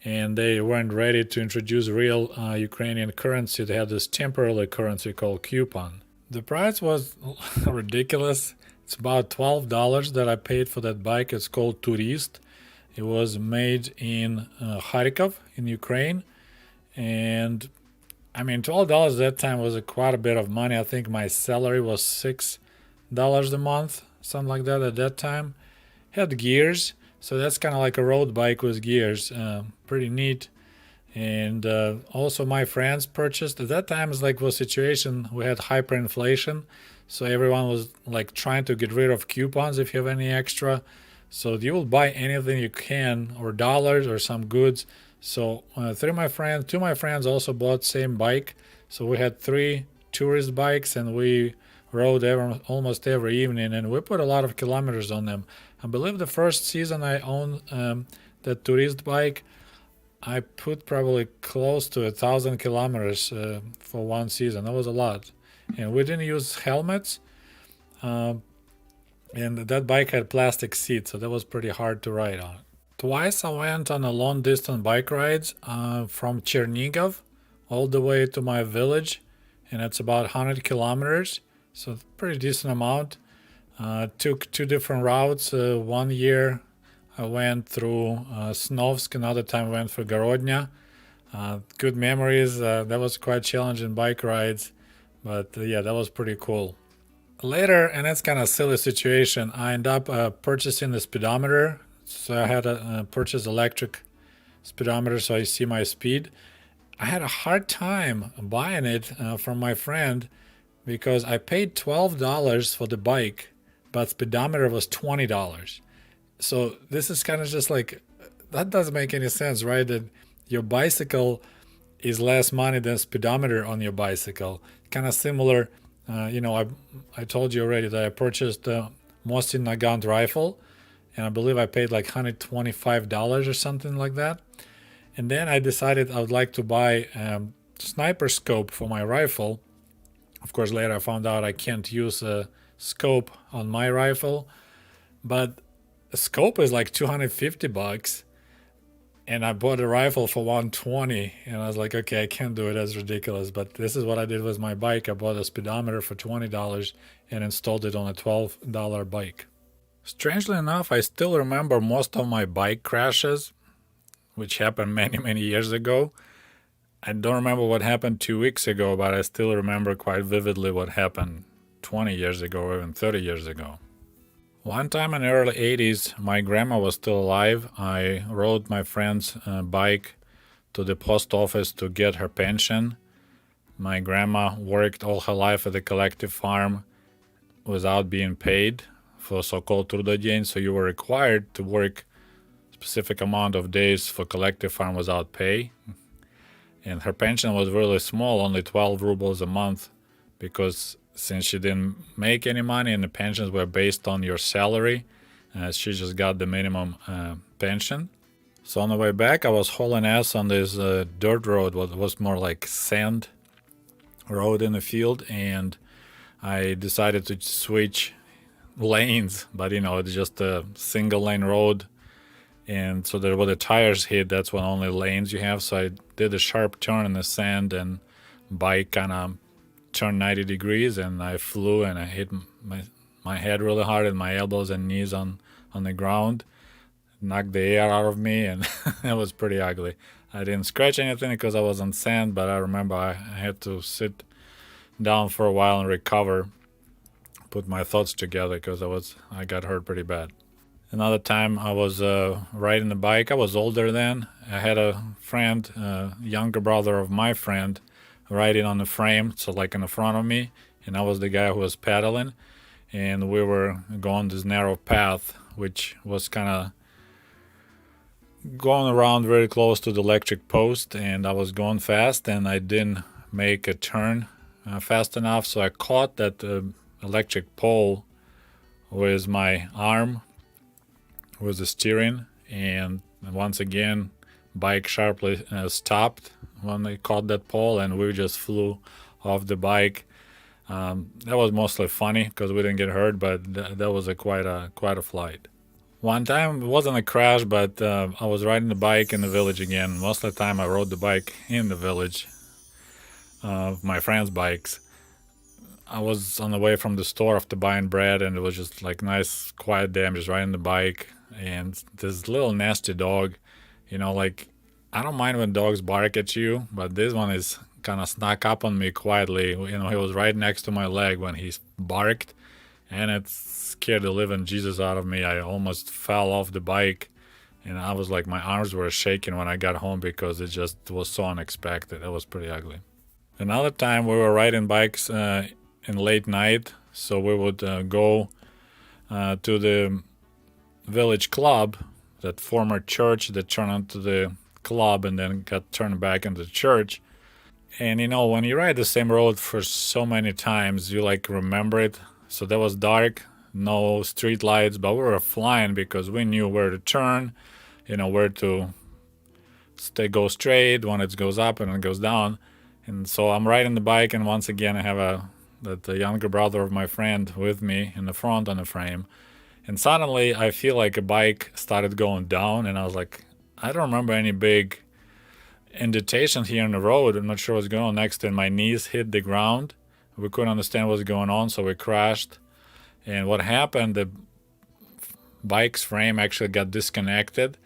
and they weren't ready to introduce real Ukrainian currency. They had this temporary currency called coupon. The price was ridiculous. It's about $12 that I paid for that bike. It's called Turist. It was made in Kharkov in Ukraine, and $12 at that time was quite a bit of money. I think my salary was $6 a month, something like that at that time. Had gears, so that's kind of like a road bike with gears. Pretty neat. And also my friends purchased. At that time, was a situation, we had hyperinflation. So everyone was like trying to get rid of coupons if you have any extra. So you will buy anything you can, or dollars or some goods. So two of my friends also bought same bike. So we had 3 tourist bikes, and we rode almost every evening, and we put a lot of kilometers on them. I believe the first season I owned that tourist bike, I put probably close to 1,000 kilometers for one season. That was a lot. And we didn't use helmets. And that bike had plastic seats, so that was pretty hard to ride on. Twice I went on a long distance bike rides from Chernigov all the way to my village, and it's about 100 kilometers, so pretty decent amount. Took 2 different routes. One year I went through Snovsk, another time I went for Gorodnya. Good memories. That was quite challenging bike rides, but yeah, that was pretty cool. Later, and that's kind of a silly situation, I ended up purchasing the speedometer. So I had to purchase electric speedometer so I see my speed. I had a hard time buying it from my friend because I paid $12 for the bike, but speedometer was $20. So this is kind of just like, that doesn't make any sense, right? That your bicycle is less money than speedometer on your bicycle. Kind of similar. I told you already that I purchased the Mosin Nagant rifle, and I believe I paid like $125 or something like that. And then I decided I would like to buy a sniper scope for my rifle. Of course, later I found out I can't use a scope on my rifle, but a scope is like $250, and I bought a rifle for $120, and I was like, okay, I can't do it. That's ridiculous. But this is what I did with my bike. I bought a speedometer for $20 and installed it on a $12 bike. Strangely enough, I still remember most of my bike crashes, which happened many, many years ago. I don't remember what happened 2 weeks ago, but I still remember quite vividly what happened 20 years ago or even 30 years ago. One time in the early 80s, my grandma was still alive. I rode my friend's bike to the post office to get her pension. My grandma worked all her life at the collective farm without being paid for so-called trudodень, so you were required to work a specific amount of days for collective farm without pay. And her pension was really small, only 12 rubles a month, because since she didn't make any money and the pensions were based on your salary, she just got the minimum pension. So on the way back, I was hauling ass on this dirt road, what was more like sand road in the field, and I decided to switch lanes, but it's just a single lane road. And so there where the tires hit, that's when only lanes you have. So I did a sharp turn in the sand, and bike kind of turned 90 degrees, and I flew and I hit my head really hard and my elbows and knees on the ground. Knocked the air out of me, and it was pretty ugly. I didn't scratch anything because I was on sand, but I remember I had to sit down for a while and recover, put my thoughts together, because I got hurt pretty bad. Another time I was riding the bike. I was older then. I had a friend, younger brother of my friend, riding on the frame, so like in the front of me, and I was the guy who was pedaling, and we were going this narrow path, which was kind of going around very close to the electric post, and I was going fast, and I didn't make a turn fast enough, so I caught that electric pole with my arm, with the steering, and once again bike sharply stopped when I caught that pole, and we just flew off the bike. That was mostly funny because we didn't get hurt, but that was quite a flight. One time it wasn't a crash, but I was riding the bike in the village again. Most of the time I rode the bike in the village, my friends' bikes. I was on the way from the store after buying bread, and it was just like nice quiet day. I'm just riding the bike, and this little nasty dog, like, I don't mind when dogs bark at you, but this one is kind of snuck up on me quietly. He was right next to my leg when he barked, and it scared the living Jesus out of me. I almost fell off the bike, and I was like, my arms were shaking when I got home because it just was so unexpected. It was pretty ugly. Another time we were riding bikes in late night, so we would go to the village club, that former church that turned into the club and then got turned back into the church. And when you ride the same road for so many times, you like remember it. So that was dark, no street lights, but we were flying because we knew where to turn, where to go straight when it goes up and it goes down. And so I'm riding the bike, and once again I have the younger brother of my friend with me in the front on the frame. And suddenly I feel like a bike started going down, and I was like, I don't remember any big indentation here in the road. I'm not sure what's going on next, and my knees hit the ground. We couldn't understand what's going on, so we crashed. And what happened, the bike's frame actually got disconnected,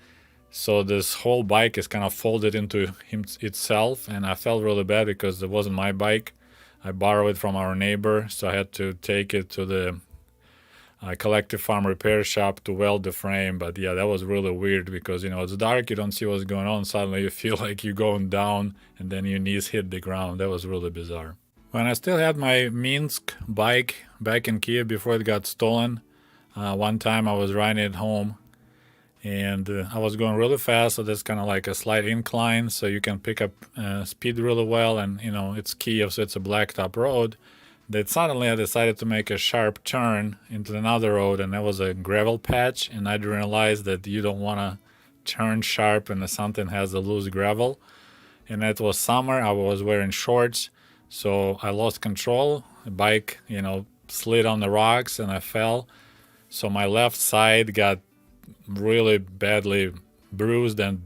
so this whole bike is kind of folded into itself, and I felt really bad because it wasn't my bike. I borrowed it from our neighbor, so I had to take it to the collective farm repair shop to weld the frame. But yeah, that was really weird because it's dark, you don't see what's going on, suddenly you feel like you're going down and then your knees hit the ground. That was really bizarre. When I still had my Minsk bike back in Kiev before it got stolen, one time I was riding it home, And I was going really fast, so there's kind of like a slight incline, so you can pick up speed really well, and it's Kiev, so it's a blacktop road. Then suddenly I decided to make a sharp turn into another road, and that was a gravel patch, and I realized that you don't want to turn sharp when something has a loose gravel. And it was summer, I was wearing shorts, so I lost control. The bike, slid on the rocks, and I fell. So my left side got really badly bruised and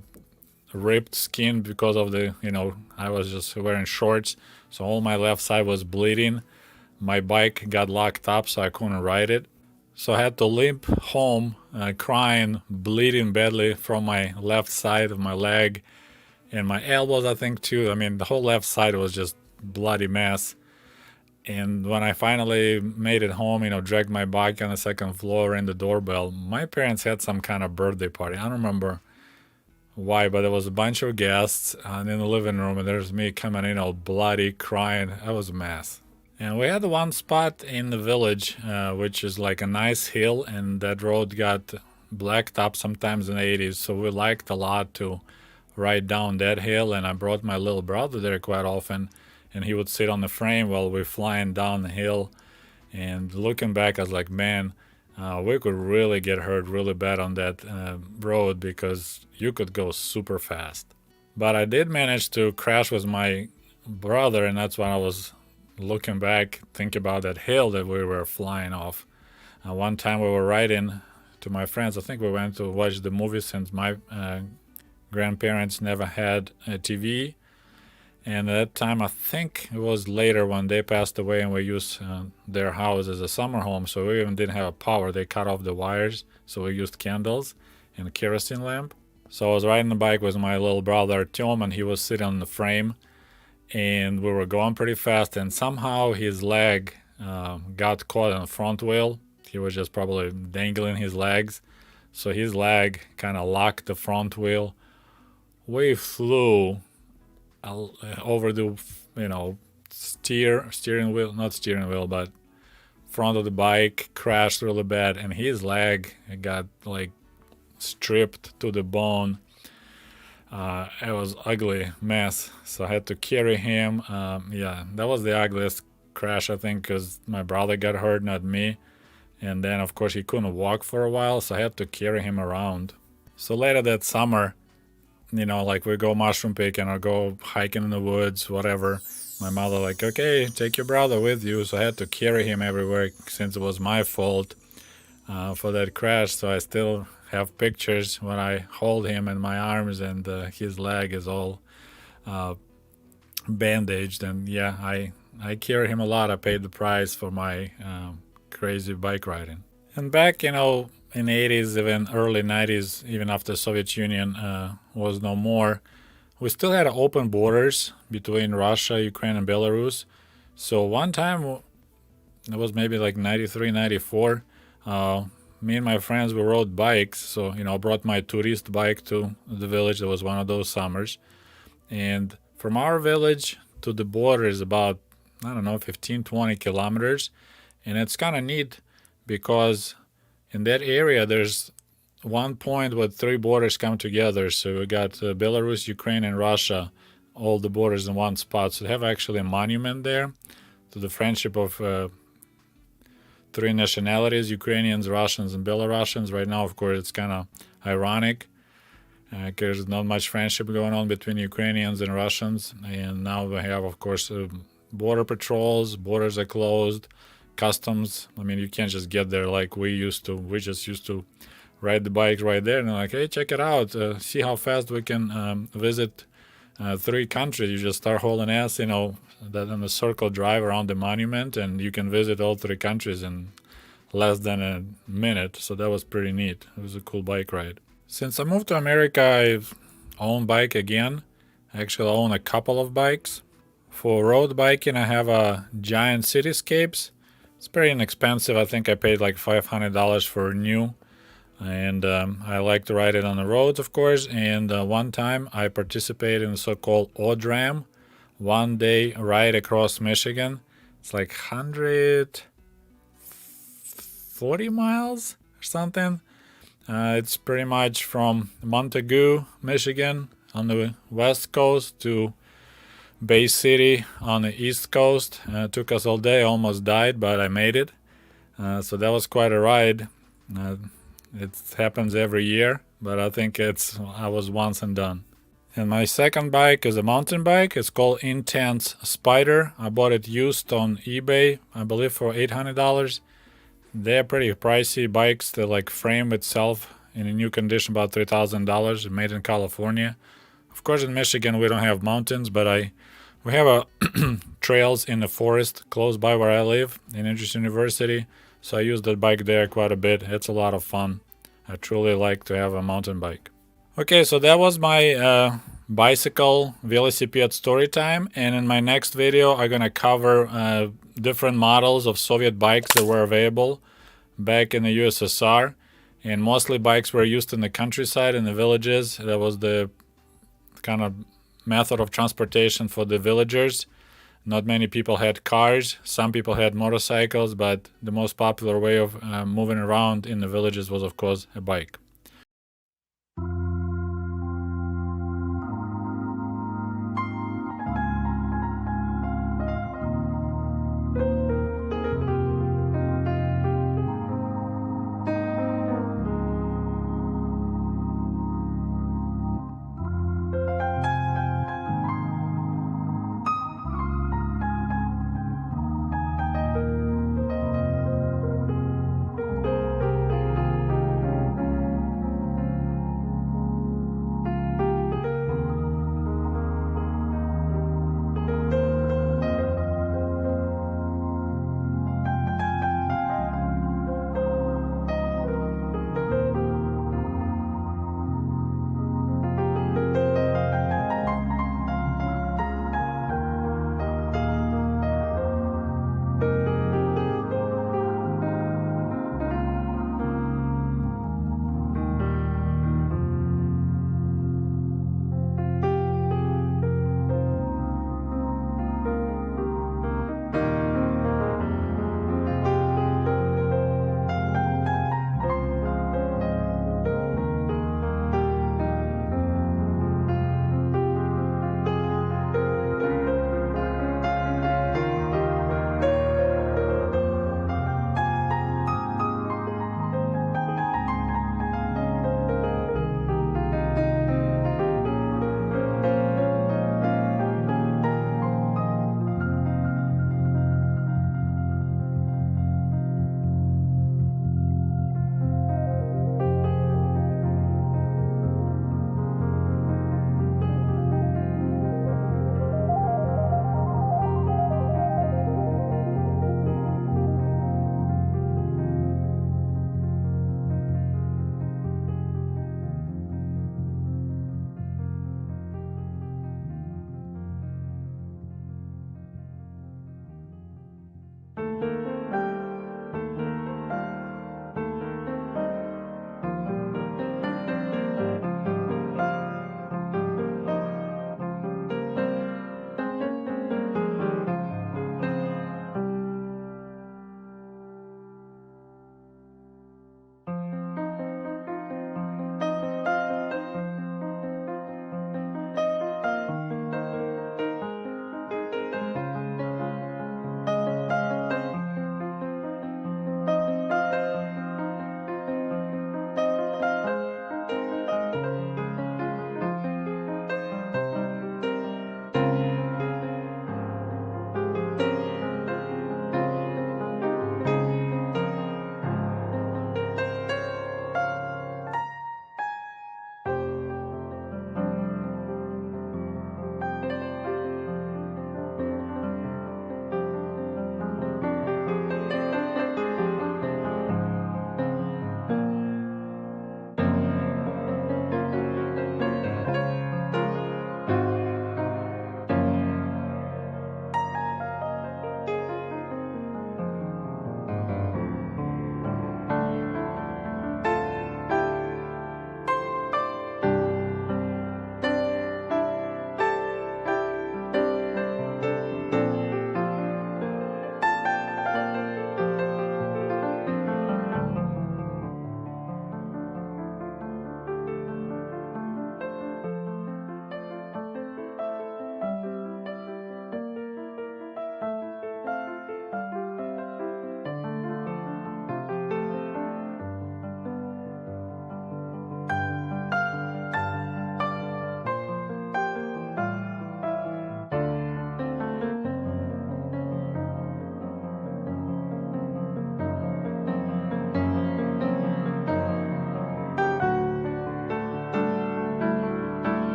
ripped skin because of I was just wearing shorts. So all my left side was bleeding. My bike got locked up, so I couldn't ride it. So I had to limp home, crying, bleeding badly from my left side of my leg and my elbows, I think, too. I mean, the whole left side was just bloody mess. And when I finally made it home, dragged my bike on the second floor, rang the doorbell, my parents had some kind of birthday party. I don't remember why, but there was a bunch of guests in the living room, and there's me coming in all bloody, crying. That was a mess. And we had one spot in the village, which is like a nice hill, and that road got blacked up sometimes in the 80s, so we liked a lot to ride down that hill, and I brought my little brother there quite often, and he would sit on the frame while we're flying down the hill. And looking back, I was like, man, we could really get hurt really bad on that road because you could go super fast. But I did manage to crash with my brother, and that's when I was looking back, thinking about that hill that we were flying off. One time we were riding to my friends. I think we went to watch the movie since my grandparents never had a TV. And at that time, I think it was later when they passed away and we used their house as a summer home. So we even didn't have a power. They cut off the wires. So we used candles and a kerosene lamp. So I was riding the bike with my little brother, Tom, and he was sitting on the frame. And we were going pretty fast. And somehow his leg got caught on the front wheel. He was just probably dangling his legs. So his leg kind of locked the front wheel. We flew over the steering wheel, not steering wheel, but front of the bike, crashed really bad, and his leg got like stripped to the bone. It was ugly mess, so I had to carry him. Yeah, that was the ugliest crash, I think, because my brother got hurt, not me. And then of course he couldn't walk for a while, so I had to carry him around. So later that summer, like we go mushroom picking or go hiking in the woods, whatever. My mother like, okay, take your brother with you. So I had to carry him everywhere since it was my fault for that crash. So I still have pictures when I hold him in my arms and his leg is all bandaged. And yeah, I carry him a lot. I paid the price for my crazy bike riding. And back, in the 80s, even early 90s, even after Soviet Union was no more, we still had open borders between Russia, Ukraine, and Belarus. So one time, it was maybe like 93, 94, me and my friends, we rode bikes. So, I brought my tourist bike to the village. It was one of those summers. And from our village to the border is about, 15, 20 kilometers. And it's kind of neat because in that area, there's one point where three borders come together. So we got Belarus, Ukraine, and Russia, all the borders in one spot. So they have actually a monument there to the friendship of three nationalities, Ukrainians, Russians, and Belarusians. Right now, of course, it's kind of ironic because there's not much friendship going on between Ukrainians and Russians. And now we have, of course, border patrols, borders are closed, customs. I mean, you can't just get there like we used to. We just used to ride the bike right there and like, hey, check it out. See how fast we can visit three countries. You just start hauling ass, that in a circle drive around the monument, and you can visit all three countries in less than a minute. So that was pretty neat. It was a cool bike ride. Since I moved to America, I've owned bike again. I actually own a couple of bikes. For road biking, I have a Giant Cityscapes. It's pretty inexpensive. I think I paid like $500 for new. And I like to ride it on the roads, of course. And one time I participated in the so-called ODRAM, 1 day ride across Michigan. It's like 140 miles or something. It's pretty much from Montague, Michigan on the west coast to Bay City on the east coast. It took us all day, almost died, but I made it. So that was quite a ride. It happens every year, but I think I was once and done. And my second bike is a mountain bike. It's called Intense Spider. I bought it used on eBay, I believe for $800. They're pretty pricey bikes. They're like frame itself in a new condition, about $3,000. Made in California. Of course, in Michigan we don't have mountains, but we have trails in the forest close by where I live in Andrews University. So I use that bike there quite a bit. It's a lot of fun. I truly like to have a mountain bike. Okay, so that was my bicycle velocipede story time, and in my next video I'm gonna cover different models of Soviet bikes that were available back in the USSR, and mostly bikes were used in the countryside, in the villages. That was the kind of method of transportation for the villagers. Not many people had cars, some people had motorcycles, but the most popular way of moving around in the villages was of course a bike.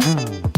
Mm.